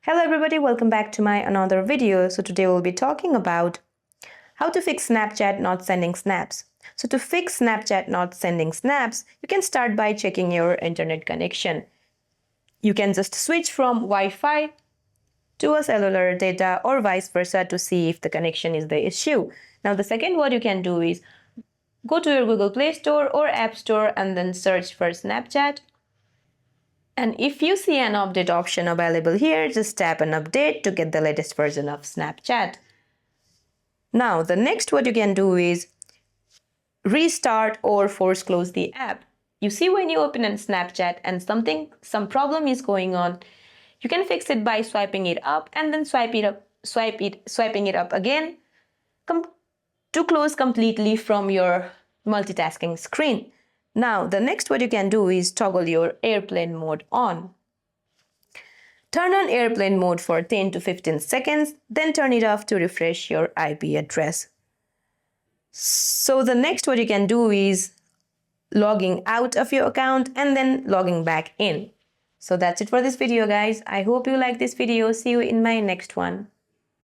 Hello everybody, welcome back to my another video. So today we'll be talking about how to fix Snapchat not sending snaps. So to fix Snapchat not sending snaps, you can start by checking your internet connection. You can just switch from Wi-Fi to a cellular data or vice versa to see if the connection is the issue. Now the second what you can do is go to your Google Play Store or App Store and then search for Snapchat. And if you see an update option available here, just tap an update to get the latest version of Snapchat. Now, the next what you can do is restart or force close the app. You see when you open a Snapchat and some problem is going on, you can fix it by swiping it up and then swiping it up again to close completely from your multitasking screen. Now, the next what you can do is toggle your airplane mode on. Turn on airplane mode for 10 to 15 seconds, then turn it off to refresh your IP address. So the next what you can do is logging out of your account and then logging back in. So that's it for this video, guys. I hope you like this video. See you in my next one.